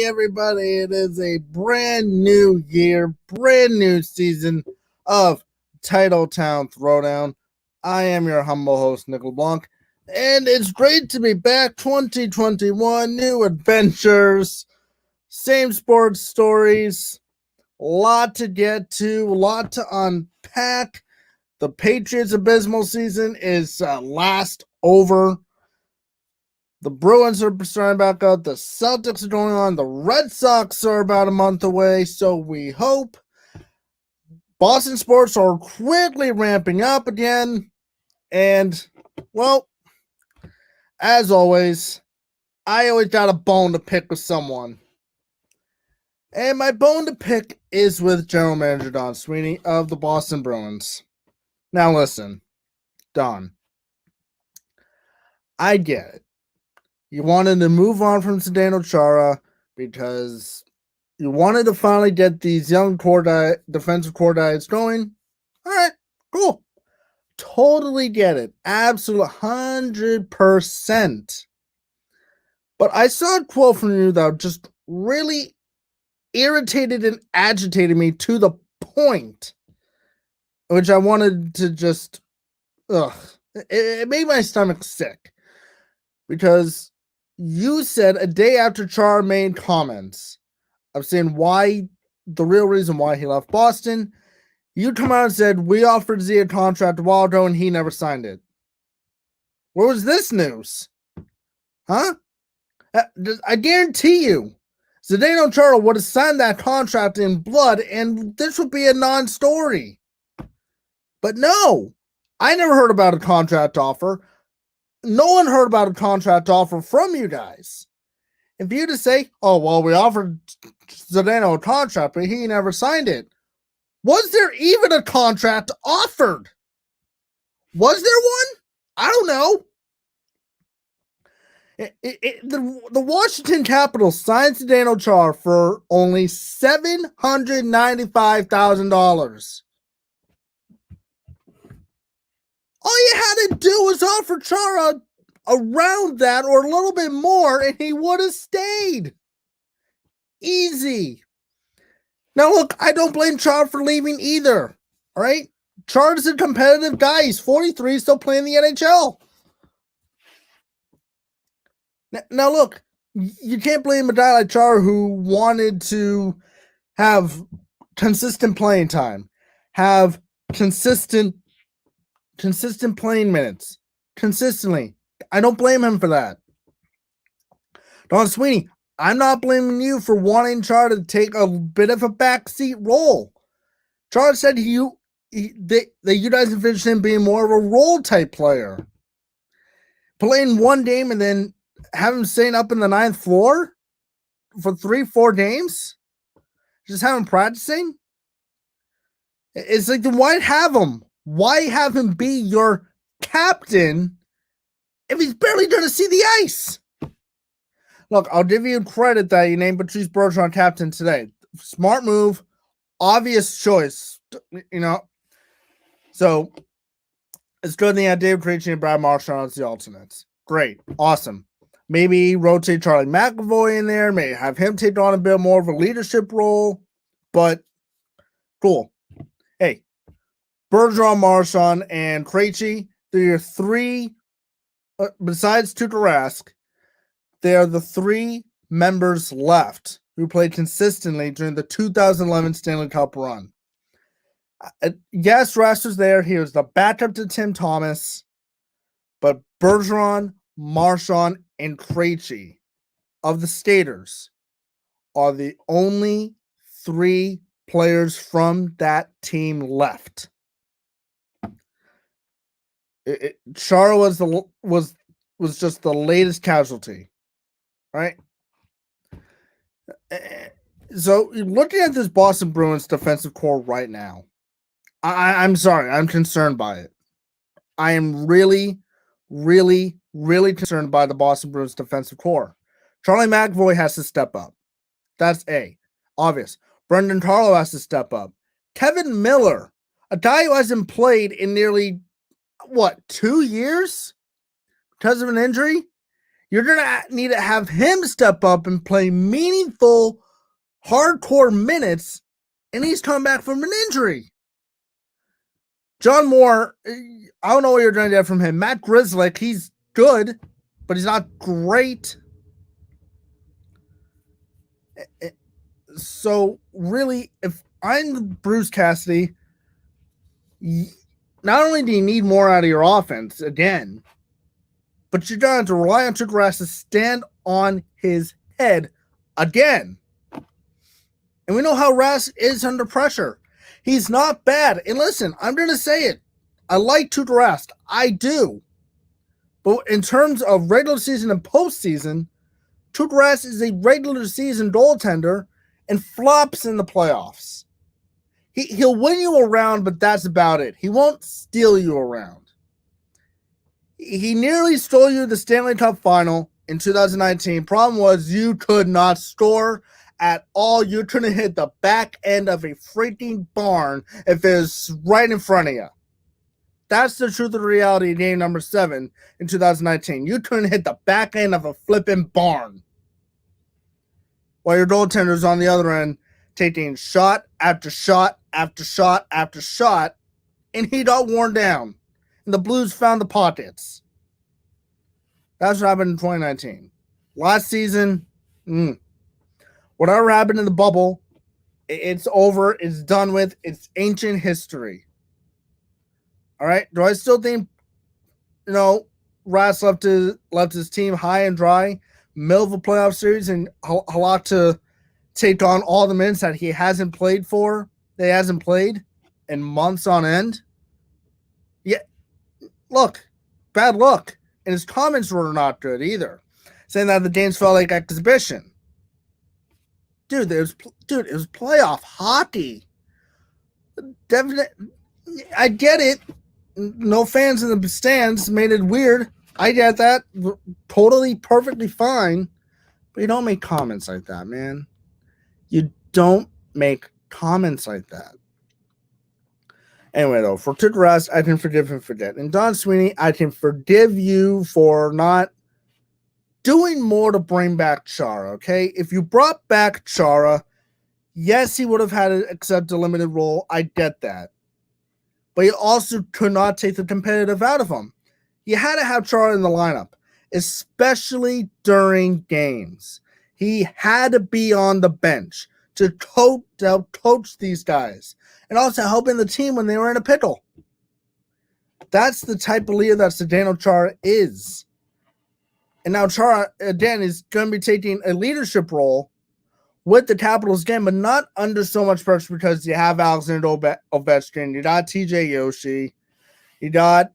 everybody. It is a brand new year, brand new season of TitleTown Throwdown. I am your humble host, Nickel Blanc, and it's great to be back. 2021, new adventures, same sports stories, a lot to get to, a lot to unpack. The Patriots' abysmal season is last over. The Bruins are starting back up. The Celtics are going on. The Red Sox are about a month away. So we hope. Boston sports are quickly ramping up again. And, well, as always, I always got a bone to pick with someone. And my bone to pick is with General Manager Don Swenney of the Boston Bruins. Now listen, Don. I get it. You wanted to move on from Zdeno Chara because you wanted to finally get these young defensive core guys going. All right, cool. Totally get it. Absolute 100%. But I saw a quote from you that just really irritated and agitated me to the point, which I wanted to just, it made my stomach sick. Because you said a day after Char made comments of saying the real reason why he left Boston, you come out and said, we offered Z a contract a while ago and he never signed it. Where was this news? Huh? I guarantee you, Zdeno Chara would have signed that contract in blood and this would be a non-story. But no, I never heard about a contract offer. No one heard about a contract offer from you guys. If you to say, oh, well, we offered Zdeno a contract, but he never signed it. Was there even a contract offered? Was there one? I don't know. The Washington Capitals signed Zdeno Chara for only $795,000. All you had to do was offer Chara around that or a little bit more, and he would have stayed. Easy. Now, look, I don't blame Chara for leaving either. All right? Chara's a competitive guy. He's 43, still playing the NHL. Now, look, you can't blame a guy like Chara who wanted to have consistent playing time, have consistent playing minutes consistently. I don't blame him for that. Don Swenney, I'm not blaming you for wanting Chara to take a bit of a backseat role. Chara said that you guys envisioned him being more of a role type player. Playing one game and then have him staying up in the ninth floor for 3-4 games? Just have him practicing? It's like, then why have him? Why have him be your captain if he's barely going to see the ice? Look, I'll give you credit that you named Patrice Bergeron captain today. Smart move, obvious choice, you know. So it's good that you had David Krejci and Brad Marchand as the alternates. Great, awesome. Maybe rotate Charlie McAvoy in there. Maybe have him take on a bit more of a leadership role. But cool. Hey, Bergeron, Marchand, and Krejci, they're your three, besides Tuukka Rask, they are the three members left who played consistently during the 2011 Stanley Cup run. Yes, Rask was there. He was the backup to Tim Thomas. But Bergeron, Marchand, and Krejci of the skaters are the only three players from that team left. Chara was just the latest casualty, right? So looking at this Boston Bruins defensive core right now, I'm sorry, I'm concerned by it. I am really, really, really concerned by the Boston Bruins defensive core. Charlie McAvoy has to step up. That's obvious. Brendan Carlo has to step up. Kevin Miller, a guy who hasn't played in nearly 2 years because of an injury? You're going to need to have him step up and play meaningful, hardcore minutes, and he's come back from an injury. John Moore, I don't know what you're going to get from him. Matt Grzelcyk, he's good, but he's not great. So, really, if I'm Bruce Cassidy, not only do you need more out of your offense, again, but you're going to rely on Tuukka Rask to stand on his head again. And we know how Rask is under pressure. He's not bad. And listen, I'm going to say it. I like Tuukka Rask. I do. But in terms of regular season and postseason, Tuukka Rask is a regular season goaltender and flops in the playoffs. He'll win you around, but that's about it. He won't steal you around. He nearly stole you the Stanley Cup final in 2019. Problem was you could not score at all. You couldn't hit the back end of a freaking barn if it was right in front of you. That's the truth of the reality in game number 7 in 2019. You couldn't hit the back end of a flipping barn. While your goaltender's on the other end taking shot after shot after shot after shot, and he got worn down. And the Blues found the pockets. That's what happened in 2019. Last season, whatever happened in the bubble, it's over. It's done with. It's ancient history. All right? Do I still think, Rask left his team high and dry, middle of a playoff series, and a lot to take on all the minutes that he hasn't played in months on end? Yeah, look, bad luck. And his comments were not good either, saying that the games felt like exhibition. Dude, it was playoff hockey. Definitely, I get it. No fans in the stands made it weird. I get that. Totally, perfectly fine. But you don't make comments like that, man. You don't make comments like that. Anyway, though, for Tuukka Rask, I can forgive him for that. And Don Swenney, I can forgive you for not doing more to bring back Chara, okay? If you brought back Chara, yes, he would have had to accept a limited role. I get that. But you also could not take the competitive out of him. You had to have Chara in the lineup, especially during games. He had to be on the bench to coach these guys and also helping the team when they were in a pickle. That's the type of leader that Zdeno Chara is. And now Chara, again, is going to be taking a leadership role with the Capitals again, but not under so much pressure because you have Alexander Ovechkin, you got TJ Yoshi, you got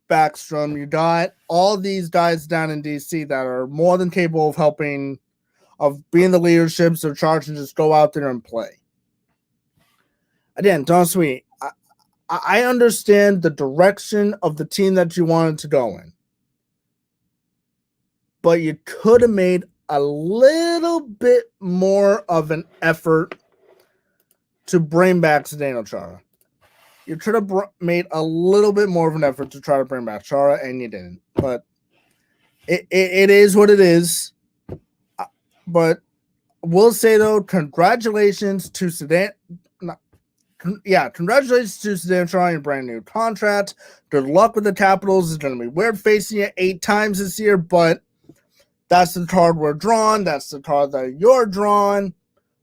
Backstrom, you got all these guys down in DC that are more than capable of helping, of being the leadership, so charge and just go out there and play. Again, Don Sweeney, I understand the direction of the team that you wanted to go in, but you could have made a little bit more of an effort to bring back Zdeno Chara. You could have made a little bit more of an effort to try to bring back Chara, and you didn't. But it is what it is. But we'll say, though, congratulations to Zdeno Chara on your brand new contract. Good luck with the Capitals. It's going to be weird facing you 8 times this year, but that's the card we're drawn. That's the card that you're drawn.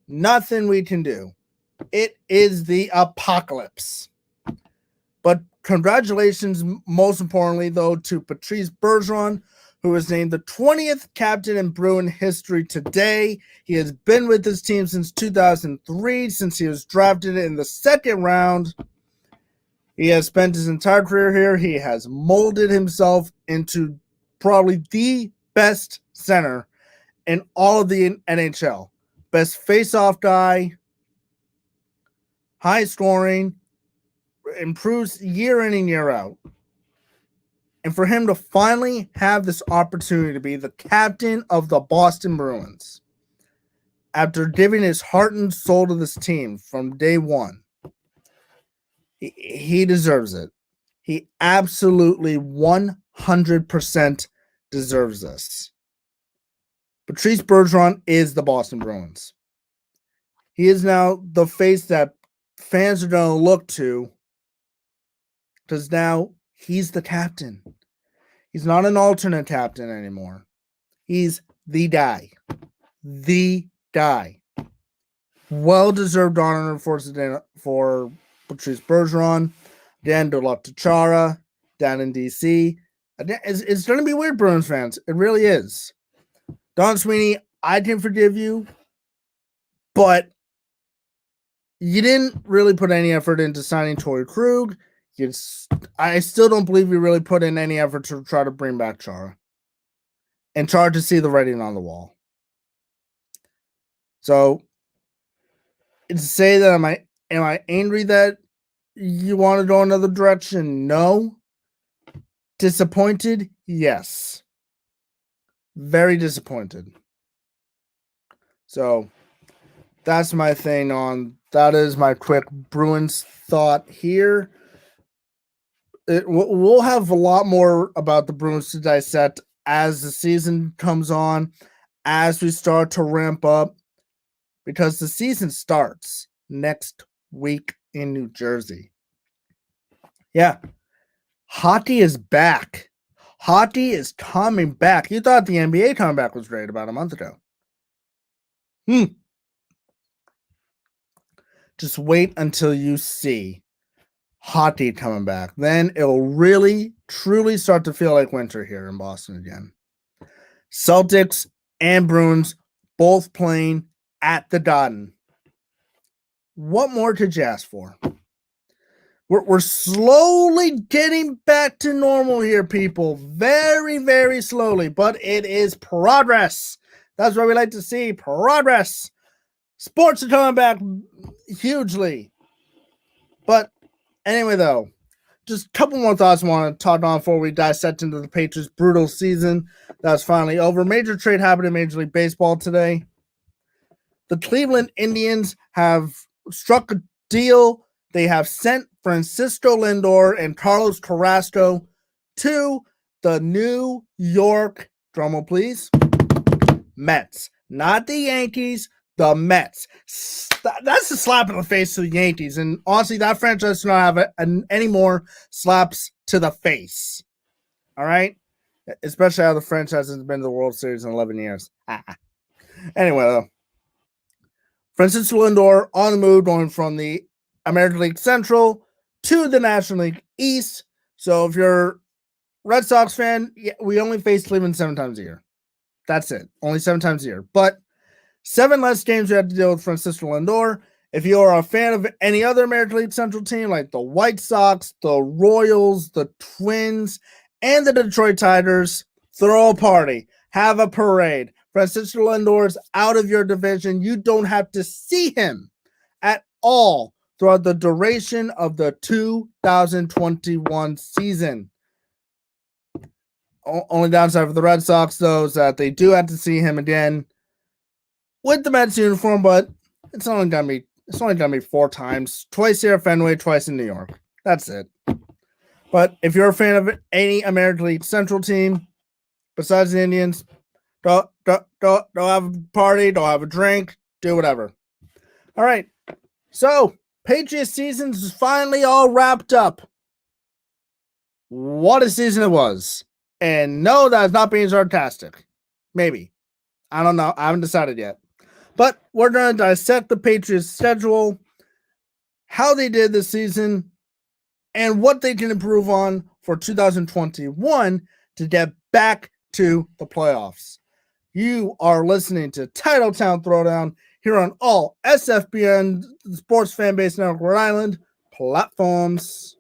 Nothing we can do. It is the apocalypse. But congratulations, most importantly, though, to Patrice Bergeron, who was named the 20th captain in Bruin history today. He has been with his team since 2003, since he was drafted in the 2nd round. He has spent his entire career here. He has molded himself into probably the best center in all of the NHL. Best face-off guy, high scoring, improves year in and year out. And for him to finally have this opportunity to be the captain of the Boston Bruins after giving his heart and soul to this team from day one, he deserves it. He absolutely 100% deserves this. Patrice Bergeron is the Boston Bruins. He is now the face that fans are going to look to because now he's the captain. He's not an alternate captain anymore. He's the guy. The guy. Well-deserved honor for Patrice Bergeron. Dan good luck to Chara down in D.C. It's going to be weird, Bruins fans. It really is. Don Swenney, I can forgive you, but you didn't really put any effort into signing Torrey Krug. I still don't believe you really put in any effort to try to bring back Chara. And Chara to see the writing on the wall. So, to say that am I angry that you want to go another direction? No. Disappointed? Yes. Very disappointed. So, that's my thing on, that is my quick Bruins thought here. We'll have a lot more about the Bruins to dissect as the season comes on, as we start to ramp up, because the season starts next week in New Jersey. Yeah. Hockey is back. Hockey is coming back. You thought the NBA comeback was great about a month ago. Just wait until you see hockey coming back. Then it'll really, truly start to feel like winter here in Boston again. Celtics and Bruins both playing at the Garden. What more could you ask for? We're slowly getting back to normal here, people. Very, very slowly, but it is progress. That's what we like to see, progress. Sports are coming back hugely. But anyway, though, just a couple more thoughts I want to talk on before we dissect into the Patriots' brutal season that's finally over. Major trade happened in Major League Baseball today. The Cleveland Indians have struck a deal. They have sent Francisco Lindor and Carlos Carrasco to the New York, drumroll please, Mets. Not the Yankees, the Mets. That's a slap in the face to the Yankees. And honestly, that franchise does not have any more slaps to the face. All right? Especially how the franchise has been to the World Series in 11 years. Anyway, though. Francisco Lindor on the move, going from the American League Central to the National League East. So if you're a Red Sox fan, we only face Cleveland 7 times a year. That's it. Only 7 times a year. But 7 less games you have to deal with Francisco Lindor. If you are a fan of any other American League Central team, like the White Sox, the Royals, the Twins, and the Detroit Tigers, throw a party. Have a parade. Francisco Lindor is out of your division. You don't have to see him at all throughout the duration of the 2021 season. Only downside for the Red Sox, though, is that they do have to see him again with the Mets uniform, but it's only gonna be 4 times. Twice here at Fenway, twice in New York. That's it. But if you're a fan of any American League Central team, besides the Indians, go have a party, go have a drink, do whatever. All right. So, Patriots season is finally all wrapped up. What a season it was. And no, that's not being sarcastic. Maybe. I don't know. I haven't decided yet. But we're going to dissect the Patriots' schedule, how they did this season, and what they can improve on for 2021 to get back to the playoffs. You are listening to TitleTown Throwdown here on all SFBN Sports Fan Base Network Rhode Island platforms.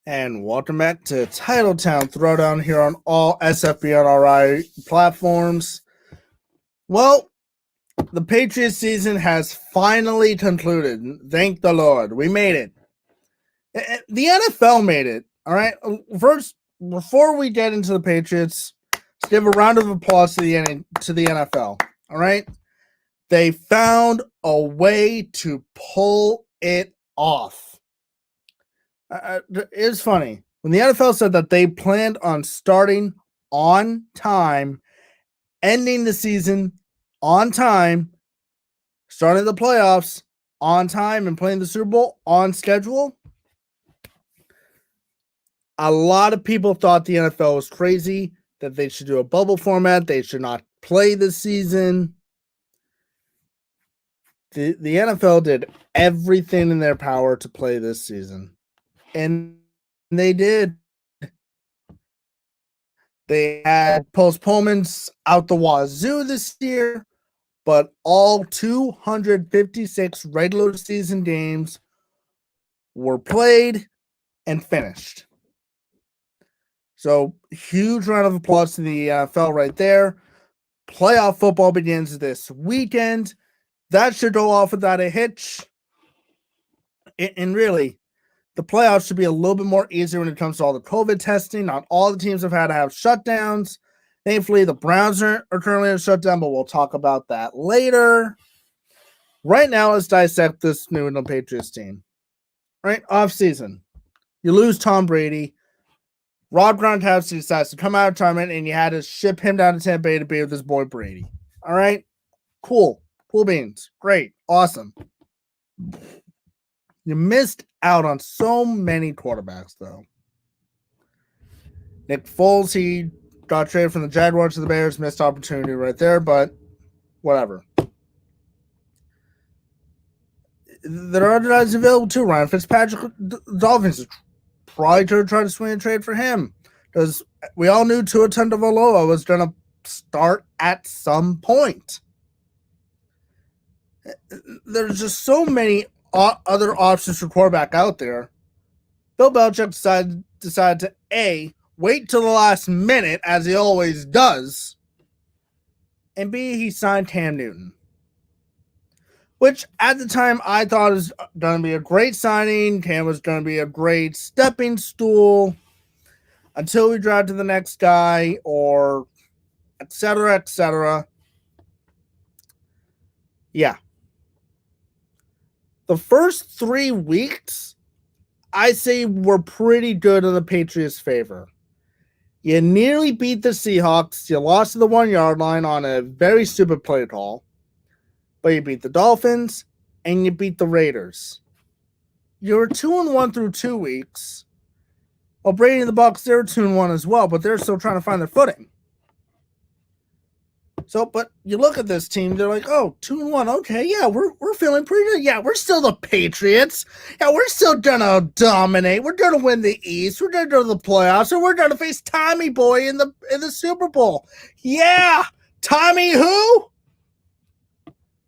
And welcome back to TitleTown Throwdown here on all SFBNRI platforms. Well, the Patriots season has finally concluded. Thank the Lord. We made it. The NFL made it. All right. First, before we get into the Patriots, let's give a round of applause to the NFL. All right. They found a way to pull it off. It's funny. When the NFL said that they planned on starting on time, ending the season on time, starting the playoffs on time, and playing the Super Bowl on schedule, a lot of people thought the NFL was crazy, that they should do a bubble format, they should not play this season. The NFL did everything in their power to play this season. And they did. They had postponements out the wazoo this year, but all 256 regular season games were played and finished. So, huge round of applause to the NFL right there. Playoff football begins this weekend. That should go off without a hitch. And really, the playoffs should be a little bit more easier when it comes to all the COVID testing. Not all the teams have had to have shutdowns. Thankfully, the Browns are currently in shutdown, but we'll talk about that later. Right now, let's dissect this New England Patriots team. Right, off season, you lose Tom Brady. Rob Gronkowski decides to come out of retirement, and you had to ship him down to Tampa Bay to be with his boy Brady. All right, cool beans, great, awesome. You missed out on so many quarterbacks, though. Nick Foles, he got traded from the Jaguars to the Bears. Missed opportunity right there, but whatever. There are other guys available too. Ryan Fitzpatrick, the Dolphins probably could try to swing a trade for him, because we all knew Tua Tagovailoa was going to start at some point. There's just so many other options for quarterback out there. Bill Belichick decided to A, wait till the last minute, as he always does, and B, he signed Cam Newton, which at the time I thought was going to be a great signing. Cam was going to be a great stepping stool until we drive to the next guy, or et cetera, et cetera. Yeah. The first 3 weeks, I say, were pretty good in the Patriots' favor. You nearly beat the Seahawks. You lost to the 1-yard line on a very stupid play call. But you beat the Dolphins, and you beat the Raiders. You were 2-1 through 2 weeks. Well, Brady and the Bucs, they were 2-1 as well, but they're still trying to find their footing. So, but you look at this team, they're like, oh, 2-1, okay, yeah, we're feeling pretty good. Yeah, we're still the Patriots. Yeah, we're still gonna dominate. We're gonna win the East. We're gonna go to the playoffs, and we're gonna face Tommy Boy in the Super Bowl. Yeah, Tommy who?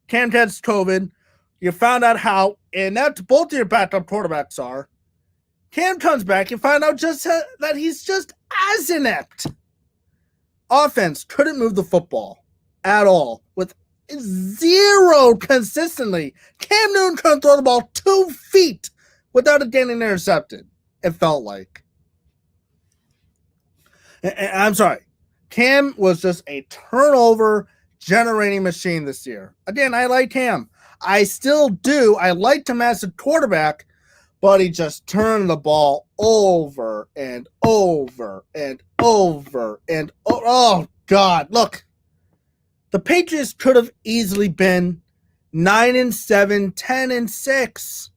Cam gets COVID. You found out how inept both of your backup quarterbacks are. Cam comes back. You find out just that he's just as inept. Offense couldn't move the football at all, with zero consistently. Cam Newton couldn't throw the ball 2 feet without it getting intercepted, it felt like. And I'm sorry. Cam was just a turnover generating machine this year. Again, I like Cam. I still do. I liked him as a quarterback, but he just turned the ball over and over and over and oh God, look. The Patriots could have easily been 9-7, 10-6.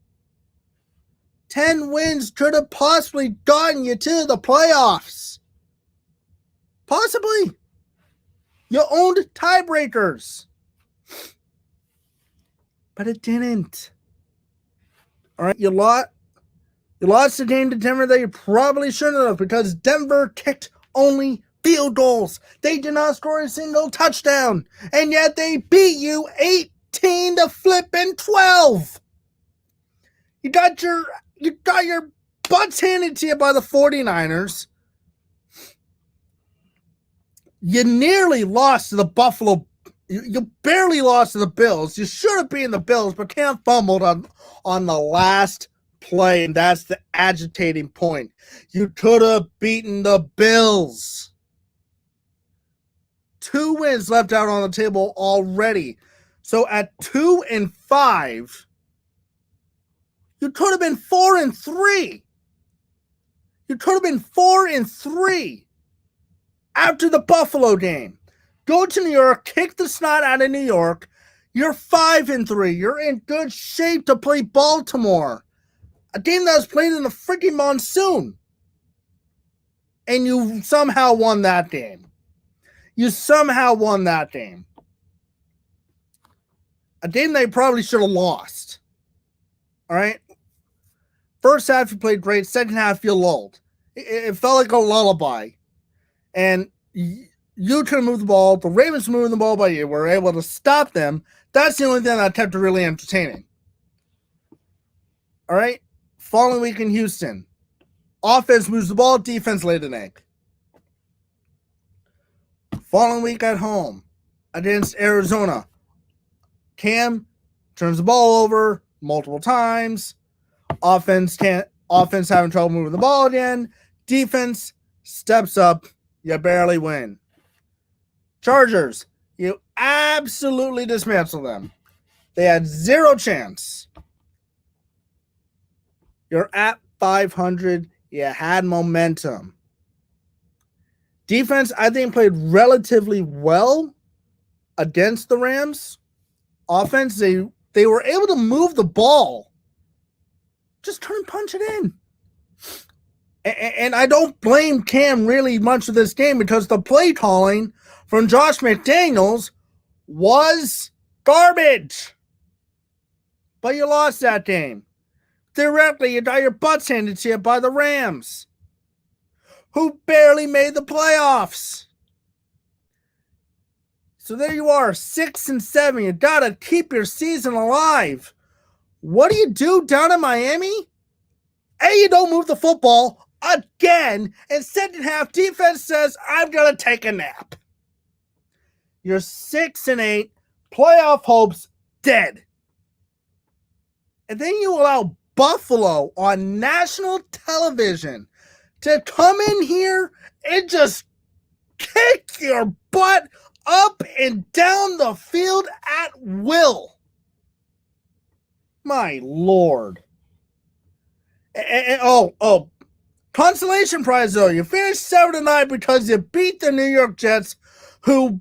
10 wins could have possibly gotten you to the playoffs. Possibly. You owned tiebreakers. But it didn't. All right, you lost the game to Denver that you probably shouldn't have, because Denver kicked only field goals. They did not score a single touchdown, and yet they beat you 18-12. You got your butts handed to you by the 49ers. You nearly lost to the Buffalo. You barely lost to the Bills. You should have beaten the Bills, but Cam fumbled on the last play, and that's the agitating point. You could have beaten the Bills. 2 wins left out on the table already. So at 2-5, you could have been 4-3. You could have been 4-3 after the Buffalo game. Go to New York, kick the snot out of New York. You're 5-3. You're in good shape to play Baltimore, a game that was played in the freaking monsoon. And you somehow won that game. You somehow won that game. A game they probably should have lost. All right? First half, you played great. Second half, you lulled. It felt like a lullaby. And you could move the ball. The Ravens moving the ball by you. Were able to stop them. That's the only thing that kept it really entertaining. All right? Following week in Houston. Offense moves the ball. Defense laid an egg. Following week at home against Arizona. Cam turns the ball over multiple times. Offense having trouble moving the ball again. Defense steps up. You barely win. Chargers, you absolutely dismantle them. They had 0 chance. You're at 500. You had momentum. Defense, I think, played relatively well against the Rams. Offense, they were able to move the ball. Just turn and punch it in. And I don't blame Cam really much for this game because the play calling from Josh McDaniels was garbage. But you lost that game. Theoretically, you got your butts handed to you by the Rams, who barely made the playoffs. So there you are, 6-7. You gotta keep your season alive. What do you do down in Miami? A, you don't move the football again, and second half defense says, I'm gonna take a nap. You're 6-8, playoff hopes dead. And then you allow Buffalo on national television to come in here and just kick your butt up and down the field at will. My Lord. And consolation prize though. You finished 7-9 because you beat the New York Jets, who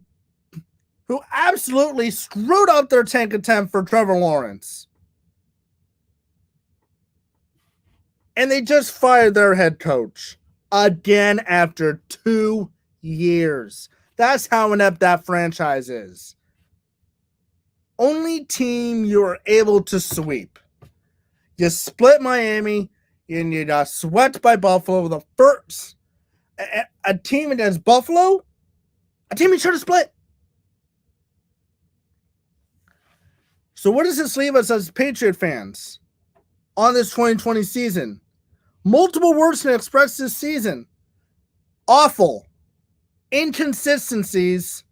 absolutely screwed up their tank attempt for Trevor Lawrence. And they just fired their head coach again after 2 years. That's how inept that franchise is. Only team you were able to sweep. You split Miami, and you got swept by Buffalo. The first, a team against Buffalo, a team you should have split. So what does this leave us as Patriot fans on this 2020 season? Multiple words to express this season. Awful. Inconsistencies.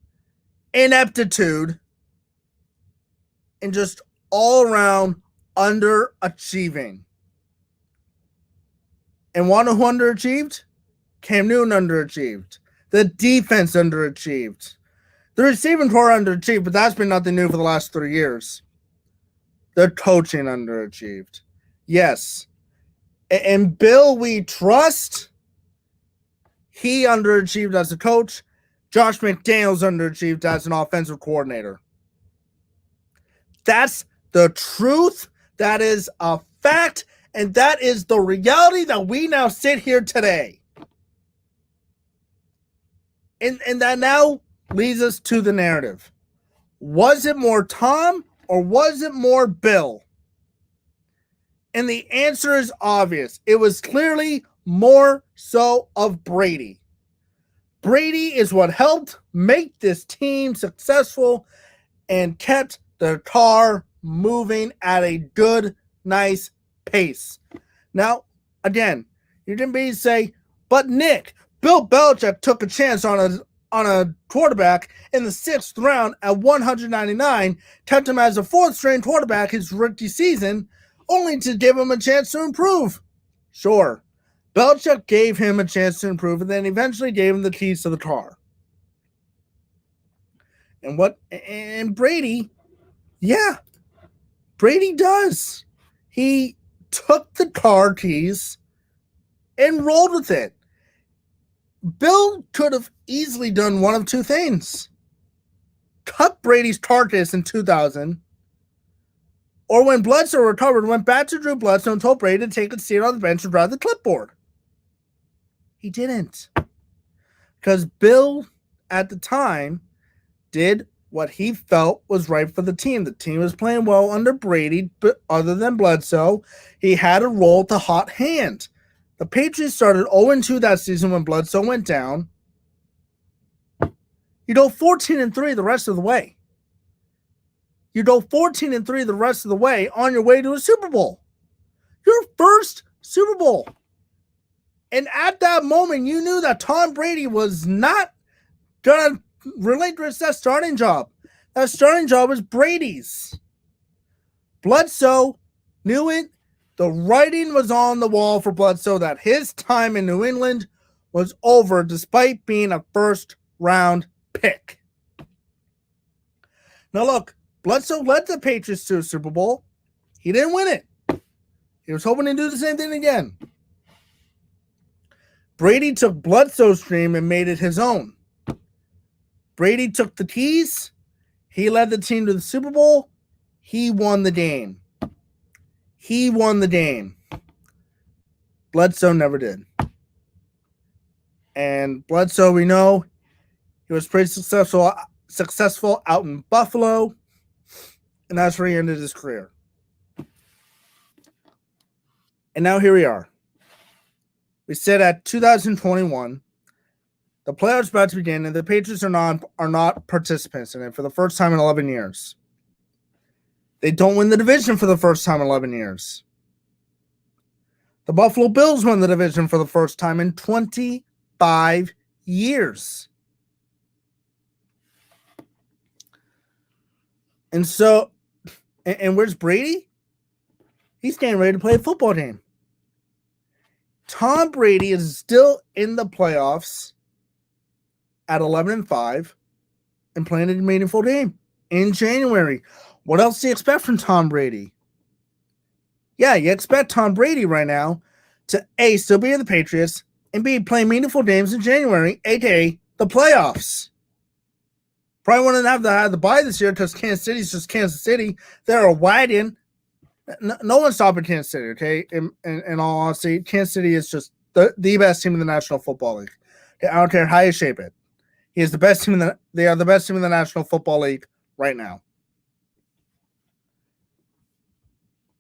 Ineptitude. And just all around underachieving. And want who underachieved? Cam Newton underachieved. The defense underachieved. The receiving core underachieved, but that's been nothing new for the last 3 years. The coaching underachieved. Yes. And Bill, we trust. He underachieved as a coach. Josh McDaniels underachieved as an offensive coordinator. That's the truth. That is a fact. And that is the reality that we now sit here today. And that now leads us to the narrative. Was it more Tom or was it more Bill? And the answer is obvious. It was clearly more so of Brady. Brady is what helped make this team successful and kept the car moving at a good, nice pace. Now, Again, you didn't be say, but Nick, Bill Belichick took a chance on a quarterback in the 6th round at 199, kept him as a 4th-string quarterback his rookie season, only to give him a chance to improve. Sure, Belichick gave him a chance to improve and then eventually gave him the keys to the car. And Brady, yeah, Brady does. He took the car keys and rolled with it. Bill could have easily done one of two things. Cut Brady's carcass in 2000, or when Bledsoe recovered, went back to Drew Bledsoe and told Brady to take a seat on the bench and drive the clipboard. He didn't. Because Bill, at the time, did what he felt was right for the team. The team was playing well under Brady, but other than Bledsoe, he had a roll with the hot hand. The Patriots started 0-2 that season when Bledsoe went down. You go 14-3 the rest of the way. You go 14-3 the rest of the way on your way to a Super Bowl. Your first Super Bowl. And at that moment, you knew that Tom Brady was not going to relinquish that starting job. That starting job was Brady's. Bledsoe knew it. The writing was on the wall for Bledsoe that his time in New England was over despite being a first-round pick. Now look, Bledsoe led the Patriots to a Super Bowl. He didn't win it. He was hoping to do the same thing again. Brady took Bledsoe's dream and made it his own. Brady took the keys. He led the team to the Super Bowl. He won the game. He won the game. Bledsoe never did. And Bledsoe, we know, he was pretty successful out in Buffalo, and that's where he ended his career. And now here we are. We said at 2021, the playoffs about to begin, and the Patriots are not participants in it for the first time in 11 years. They don't win the division for the first time in 11 years. The Buffalo Bills won the division for the first time in 25 years. And so, and where's Brady? He's getting ready to play a football game. Tom Brady is still in the playoffs at 11-5 and playing a meaningful game in January. What else do you expect from Tom Brady? Yeah, you expect Tom Brady right now to A, still be in the Patriots, and B, play meaningful games in January, aka the playoffs. Probably wouldn't have the bye this year because Kansas City's just Kansas City. They're a wagon. No one's stopping Kansas City, okay? In all honesty, Kansas City is just the best team in the National Football League. I don't care how you shape it. He is the best team they are the best team in the National Football League right now.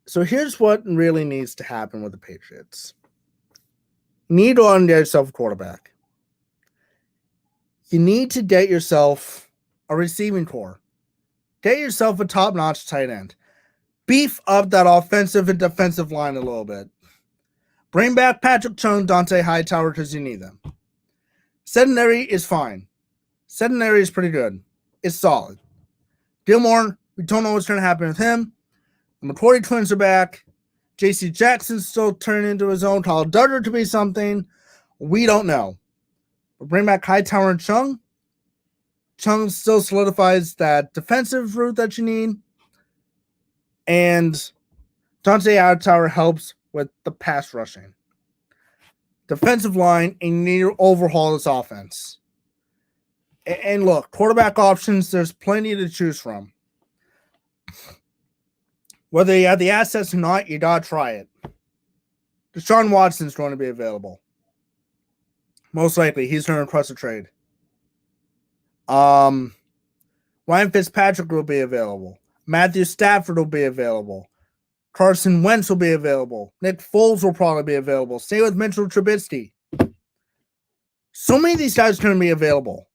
So here's what really needs to happen with the Patriots. You need to get yourself a quarterback. You need to get yourself a receiving core. Get yourself a top-notch tight end. Beef up that offensive and defensive line a little bit. Bring back Patrick Chung, Dante Hightower because you need them. Secondary is fine. Secondary is pretty good. It's solid. Gilmore, we don't know what's going to happen with him. The McCourty twins are back. J.C. Jackson's still turning into his own. Kyle Duggar to be something. We don't know. But bring back Hightower and Chung. Chung still solidifies that defensive route that you need. And Dante Hightower helps with the pass rushing. Defensive line, and you need to overhaul this offense. And look, quarterback options, there's plenty to choose from. Whether you have the assets or not, you got to try it. Deshaun Watson's going to be available. Most likely, he's going to request a trade. Ryan Fitzpatrick will be available. Matthew Stafford will be available. Carson Wentz will be available. Nick Foles will probably be available. Same with Mitchell Trubisky. So many of these guys are going to be available.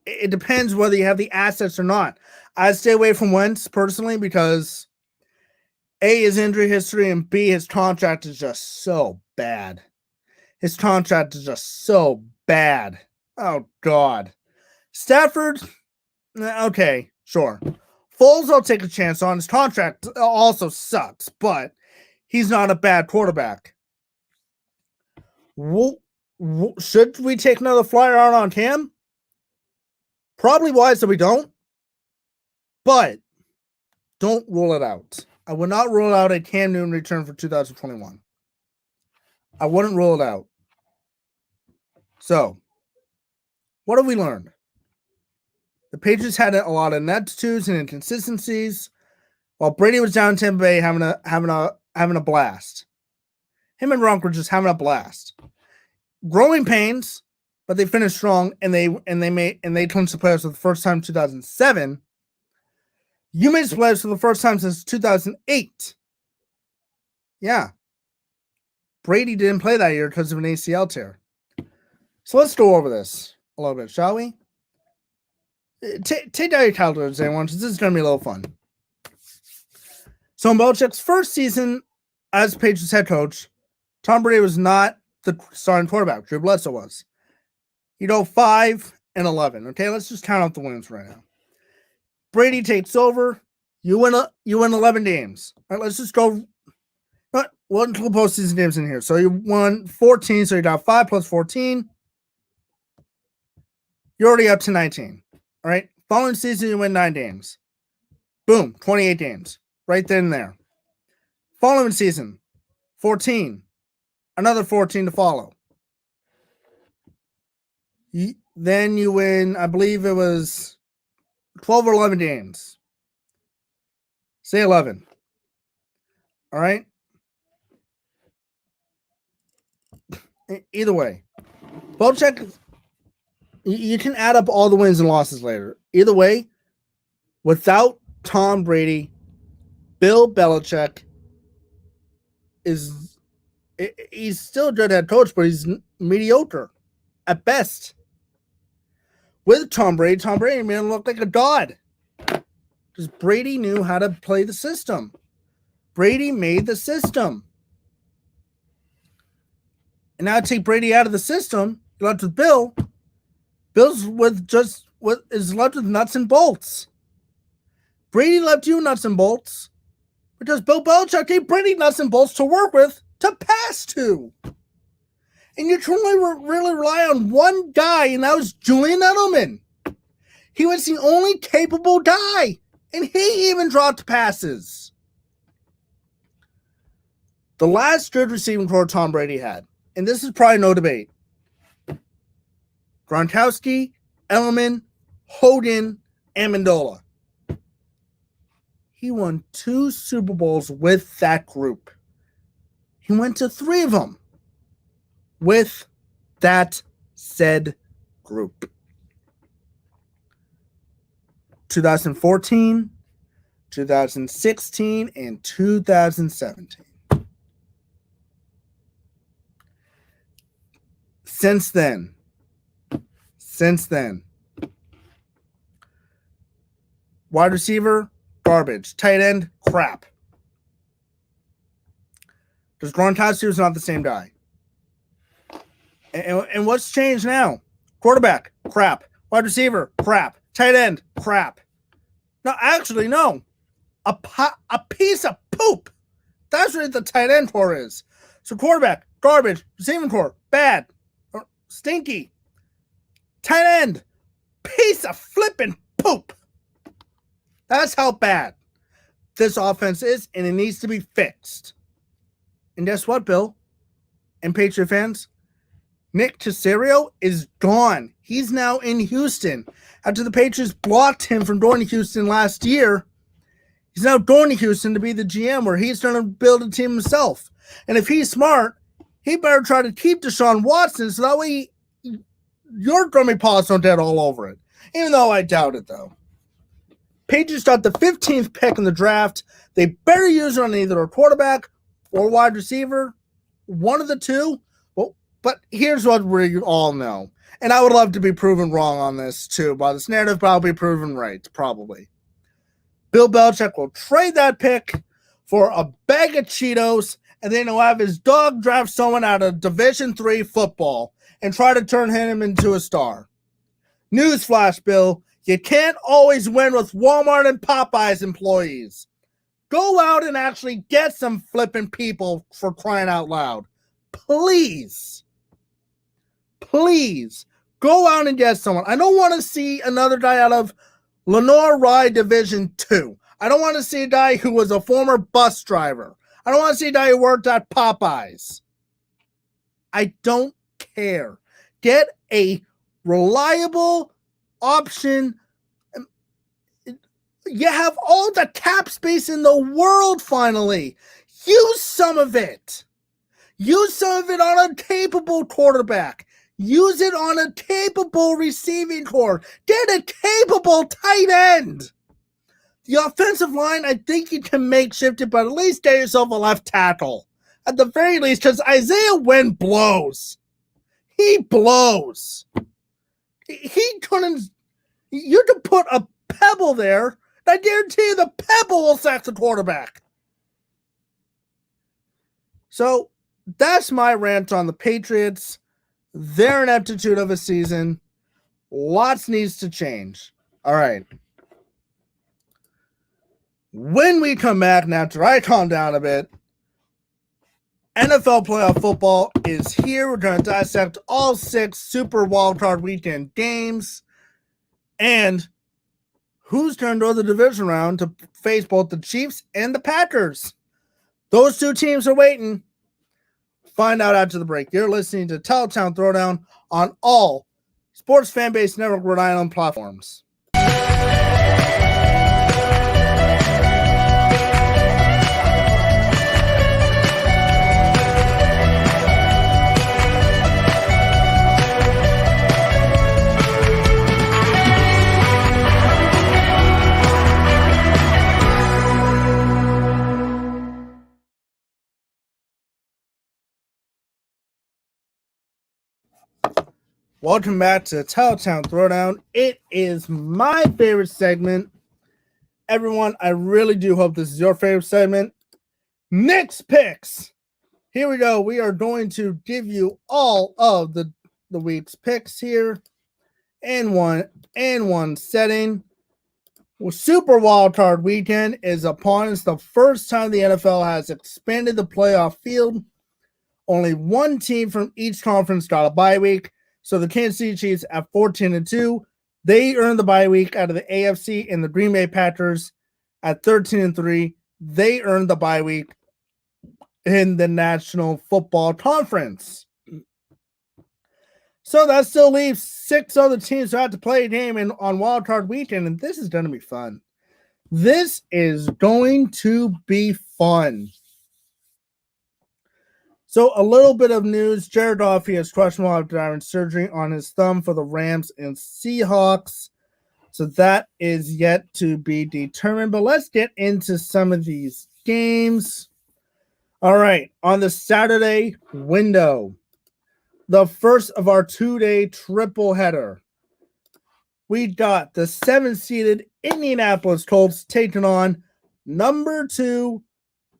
It depends whether you have the assets or not. I'd stay away from Wentz personally because A, his injury history, and B, his contract is just so bad. His contract is just so bad. Oh, God. Stafford, okay, sure. Foles, I'll take a chance on. His contract also sucks, but he's not a bad quarterback. Should we take another flyer out on Cam? Probably wise that we don't, but don't rule it out. I would not rule out a Cam Newton return for 2021. I wouldn't rule it out. So, what have we learned? The Patriots had a lot of ineptitudes and inconsistencies, while Brady was down in Tampa Bay having a blast. Him and Gronk were just having a blast. Growing pains, but they finished strong, and they clinched the playoffs for the first time in 2007. You made the playoffs for the first time since 2008. Yeah. Brady didn't play that year because of an ACL tear. So let's go over this a little bit, shall we? Take down your calculators, everyone, because this is going to be a little fun. So in Belichick's first season as Patriots head coach, Tom Brady was not the starting quarterback. Drew Bledsoe was. 5-11. Okay, let's just count out the wins right now. Brady takes over. You win 11 games. All right, let's just go. We'll include postseason games in here. So you won 14, so you got 5 plus 14. You're already up to 19. All right. Following season, you win 9 games. Boom, 28 games. Right then and there. Following season, 14. Another 14 to follow. Then you win, I believe it was 12 or 11 games. Say 11. All right. Either way, Belichick, you can add up all the wins and losses later. Either way, without Tom Brady, Bill Belichick he's still a good head coach, but he's mediocre at best. With Tom Brady made him look like a god. Because Brady knew how to play the system. Brady made the system. And now take Brady out of the system, you're left with Bill. Bill's is left with nuts and bolts. Brady left you nuts and bolts because Bill Belichick gave Brady nuts and bolts to work with to pass to. And you can only really rely on one guy, and that was Julian Edelman. He was the only capable guy, and he even dropped passes. The last good receiving core Tom Brady had, and this is probably no debate, Gronkowski, Edelman, Hogan, Amendola. He won 2 Super Bowls with that group. He went to 3 of them with that said group. 2014, 2016, and 2017. Since then, wide receiver, garbage. Tight end, crap. Because Gronkowski was not the same guy. And what's changed now? Quarterback, crap. Wide receiver, crap. Tight end, crap. No, actually, no. A piece of poop. That's what the tight end core is. So quarterback, garbage. Receiving core, bad. Stinky. Tight end, piece of flipping poop. That's how bad this offense is, and it needs to be fixed. And guess what, Bill and Patriot fans? Nick Caserio is gone. He's now in Houston. After the Patriots blocked him from going to Houston last year, he's now going to Houston to be the GM, where he's going to build a team himself. And if he's smart, he better try to keep Deshaun Watson, so that way your grummy paws don't get all over it. Even though I doubt it, though. Patriots got the 15th pick in the draft. They better use it on either a quarterback or wide receiver. One of the two. Well, but here's what we all know. And I would love to be proven wrong on this, too, by this narrative, but I'll be proven right, probably. Bill Belichick will trade that pick for a bag of Cheetos, and then he'll have his dog draft someone out of Division III football and try to turn him into a star. Newsflash, Bill, you can't always win with Walmart and Popeyes employees. Go out and actually get some flipping people, for crying out loud. Please. Please. Go out and get someone. I don't want to see another guy out of Lenore Rye Division II. I don't want to see a guy who was a former bus driver. I don't want to see a guy who worked at Popeyes. I don't care. Get a reliable option. You have all the cap space in the world finally. Use some of it. Use some of it on a capable quarterback. Use it on a capable receiving core. Get a capable tight end. The offensive line, I think you can makeshift it, but at least get yourself a left tackle. At the very least, because Isaiah Wynn blows. He blows. He couldn't. You could put a pebble there. I guarantee you the pebble will sack the quarterback. So that's my rant on the Patriots. Their ineptitude of a season. Lots needs to change. All right. When we come back, now after I calm down a bit, NFL playoff football is here. We're going to dissect all 6 Super Wildcard Weekend games and who's going to go the division round to face both the Chiefs and the Packers. Those 2 teams are waiting. Find out after the break. You're listening to TitleTown Throwdown on all Sports Fanbase Network Rhode Island platforms. Welcome back to TitleTown Throwdown. It is my favorite segment. Everyone, I really do hope this is your favorite segment. Nick's Picks. Here we go. We are going to give you all of the week's picks here in one setting. Well, Super Wildcard Weekend is upon us. The first time the NFL has expanded the playoff field. Only one team from each conference got a bye week. So the Kansas City Chiefs at 14-2, they earned the bye week out of the AFC, and the Green Bay Packers at 13-3, they earned the bye week in the National Football Conference. So that still leaves 6 other teams who have to play a game on Wild Card Weekend, and this is going to be fun. This is going to be fun. So a little bit of news. Jared Goff has questionable after having surgery on his thumb for the Rams and Seahawks. So that is yet to be determined. But let's get into some of these games. All right. On the Saturday window, the first of our 2-day triple header, we got the 7-seeded Indianapolis Colts taking on number 2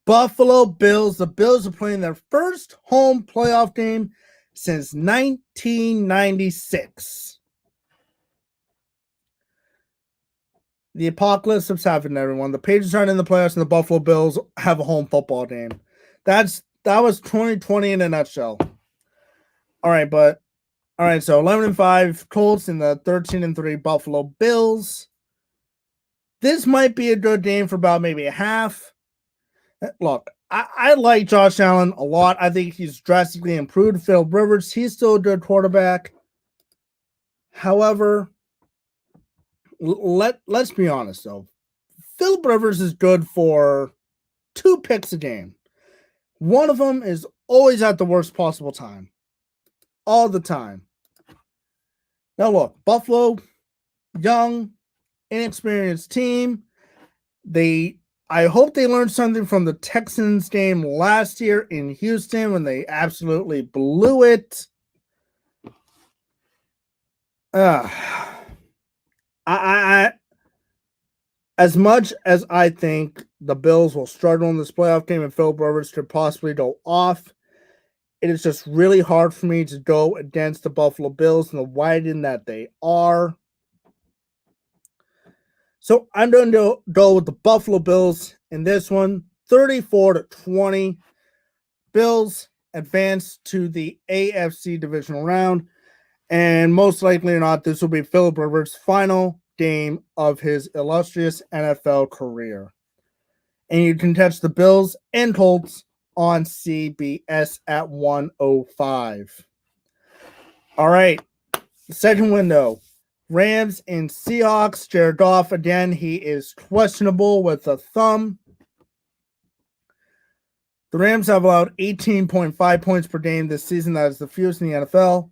Buffalo Bills. The Bills are playing their first home playoff game since 1996. The apocalypse has happened, everyone. The Patriots aren't in the playoffs, and the Buffalo Bills have a home football game. That was 2020 in a nutshell. All right, so 11-5 Colts and the 13-3 Buffalo Bills. This might be a good game for about maybe a half. Look, I like Josh Allen a lot. I think he's drastically improved. Philip Rivers, he's still a good quarterback. However, let's be honest, though. Philip Rivers is good for 2 picks a game. One of them is always at the worst possible time. All the time. Now, look, Buffalo, young, inexperienced team. I hope they learned something from the Texans game last year in Houston when they absolutely blew it. As much as I think the Bills will struggle in this playoff game and Philip Rivers could possibly go off, it is just really hard for me to go against the Buffalo Bills and the widening that they are. So I'm going to go with the Buffalo Bills in this one, 34-20. Bills advance to the AFC divisional round, and most likely or not, this will be Philip Rivers' final game of his illustrious NFL career. And you can catch the Bills and Colts on CBS at 1:05. All right, second window. Rams and Seahawks. Jared Goff, again, he is questionable with a thumb. The Rams have allowed 18.5 points per game this season. That is the fewest in the NFL.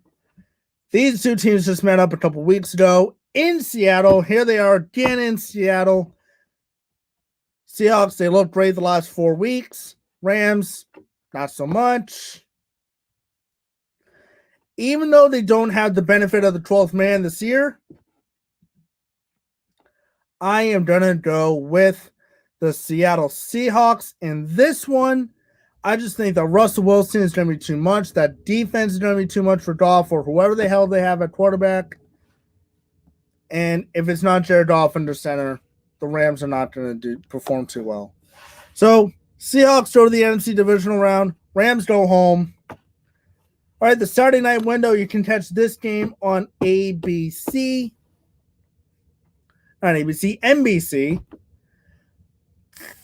These two teams just met up a couple weeks ago in Seattle. Here they are again in Seattle. Seahawks, they looked great the last 4 weeks. Rams, not so much. Even though they don't have the benefit of the 12th man this year, I am going to go with the Seattle Seahawks in this one. I just think that Russell Wilson is going to be too much. That defense is going to be too much for Goff or whoever the hell they have at quarterback. And if it's not Jared Goff under center, the Rams are not going to perform too well. So, Seahawks go to the NFC divisional round. Rams go home. All right, the Saturday night window, you can catch this game on ABC. Not ABC, NBC.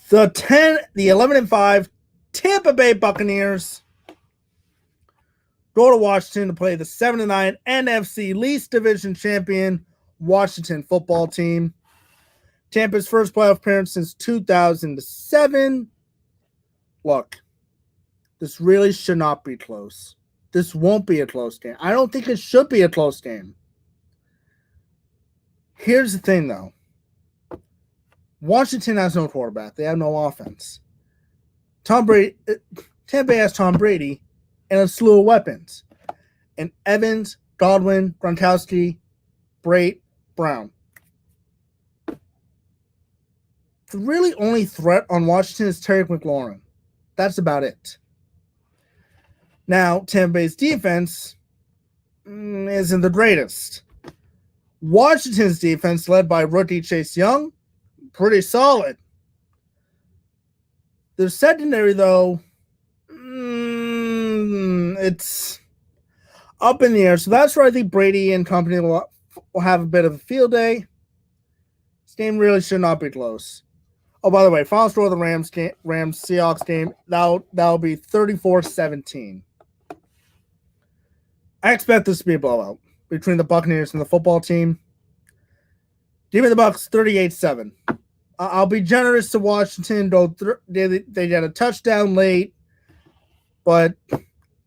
The 11-5 Tampa Bay Buccaneers go to Washington to play the 7-9 NFC least division champion Washington football team. Tampa's first playoff appearance since 2007. Look, this really should not be close. This won't be a close game. I don't think it should be a close game. Here's the thing, though. Washington has no quarterback. They have no offense. Tampa has Tom Brady and a slew of weapons. And Evans, Godwin, Gronkowski, Brait, Brown. The really only threat on Washington is Terry McLaurin. That's about it. Now, Tampa Bay's defense isn't the greatest. Washington's defense, led by rookie Chase Young, pretty solid. Their secondary, though, it's up in the air. So that's where I think Brady and company will have a bit of a field day. This game really should not be close. Oh, by the way, final score of the Rams-Seahawks game, that'll be 34-17. I expect this to be a blowout between the Buccaneers and the football team. Give me the Bucs 38-7. I'll be generous to Washington. They got a touchdown late, but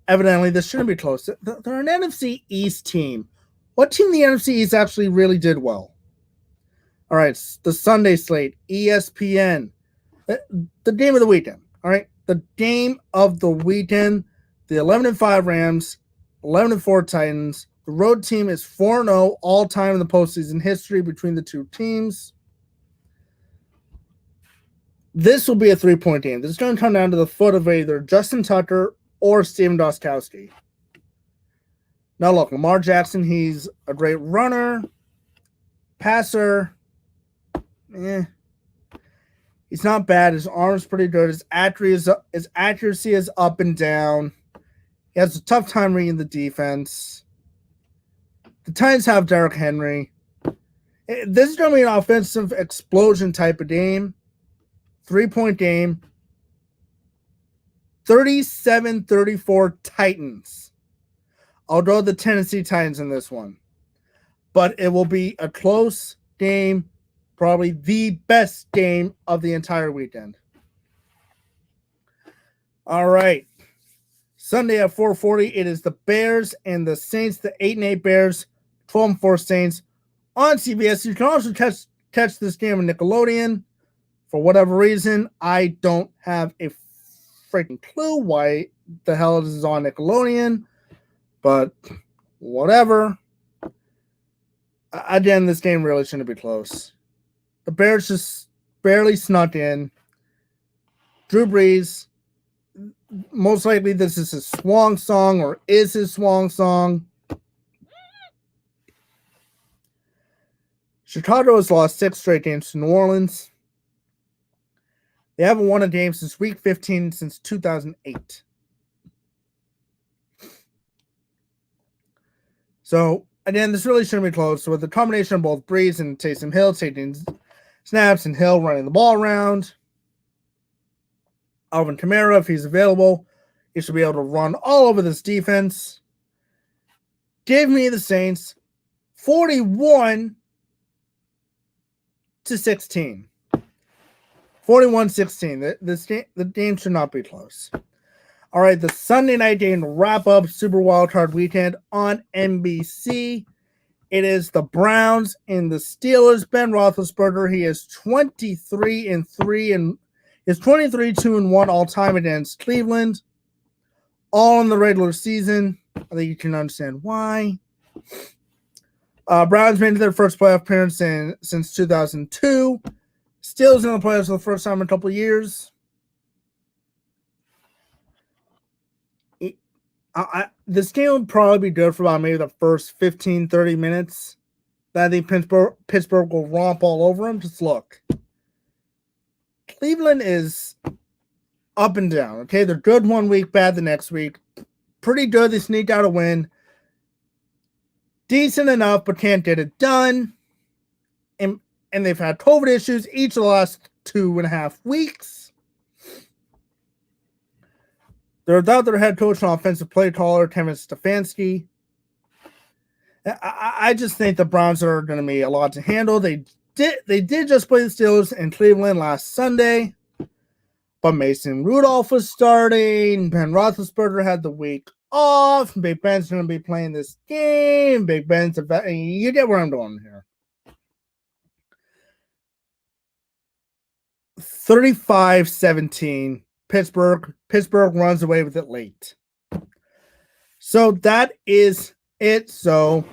evidently this shouldn't be close. They're an NFC East team. What team in the NFC East actually really did well? All right, the Sunday slate, ESPN. The game of the weekend, all right? The game of the weekend, the 11-5 Rams, 11-4 Titans. The road team is 4-0 all-time in the postseason history between the two teams. This will be a 3-point game. This is going to come down to the foot of either Justin Tucker or Steven Gostkowski. Now, look, Lamar Jackson, he's a great runner, passer. He's not bad. His arm's pretty good. His accuracy is up and down. He has a tough time reading the defense. The Titans have Derrick Henry. This is going to be an offensive explosion type of game. 3-point game. 37-34 Titans. I'll go the Tennessee Titans in this one. But it will be a close game. Probably the best game of the entire weekend. All right. Sunday at 4:40, it is the Bears and the Saints, the 8-8 Bears, 12-4 Saints on CBS. You can also catch this game on Nickelodeon. For whatever reason, I don't have a freaking clue why the hell this is on Nickelodeon, but whatever. Again, this game really shouldn't be close. The Bears just barely snuck in. Drew Brees, most likely this is his swan song or is his swan song. Chicago has lost 6 straight games to New Orleans. They haven't won a game since week 15 since 2008. So, again, this really shouldn't be close. So, with the combination of both Brees and Taysom Hill taking snaps and Hill running the ball around, Alvin Kamara, if he's available, he should be able to run all over this defense. Give me the Saints 41-16. 41-16. The game should not be close. All right, the Sunday night game to wrap up Super Wildcard Weekend on NBC. It is the Browns and the Steelers. Ben Roethlisberger, he is 23-3 and is 23-2-1 all time against Cleveland. All in the regular season. I think you can understand why. Browns made their first playoff appearance since 2002. Steelers in the playoffs for the first time in a couple of years. This game will probably be good for about maybe the first 15, 30 minutes. I think Pittsburgh will romp all over them. Just look. Cleveland is up and down. Okay, they're good one week, bad the next week. Pretty good. They sneak out a win. Decent enough, but can't get it done. And they've had COVID issues each of the last 2.5 weeks. They're without their head coach and offensive play caller, Kevin Stefanski. I just think the Browns are going to be a lot to handle. They did just play the Steelers in Cleveland last Sunday, but Mason Rudolph was starting. Ben Roethlisberger had the week off. Big Ben's going to be playing this game. Big Ben's you get where I'm going here. 35-17. Pittsburgh runs away with it late. So that is it. So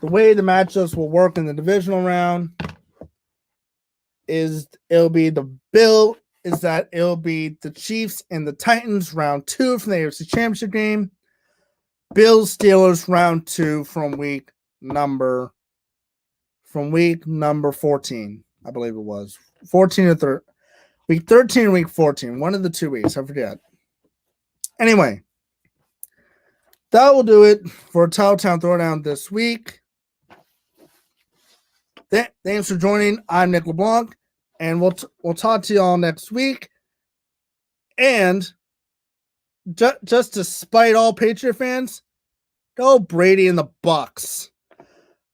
the way the matchups will work in the divisional round is it'll be the Chiefs and the Titans round 2 from the AFC Championship game. Bills Steelers round 2 from week number 14, I believe it was. 14 or 13. Week 13 or week 14. One of the 2 weeks. I forget. Anyway, that will do it for TitleTown Throwdown this week. Thanks for joining. I'm Nick LeBlanc, and we'll talk to you all next week. And just to spite all Patriot fans, go Brady and the Bucks.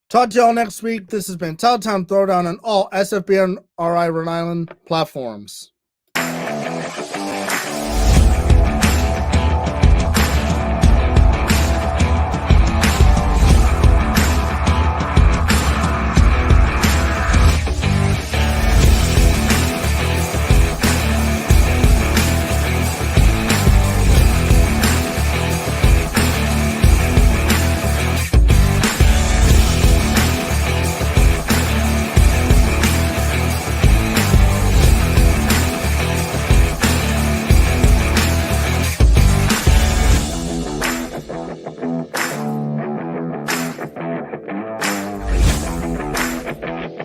Talk to you all next week. This has been TitleTown Throwdown on all SFB and RI Rhode Island platforms.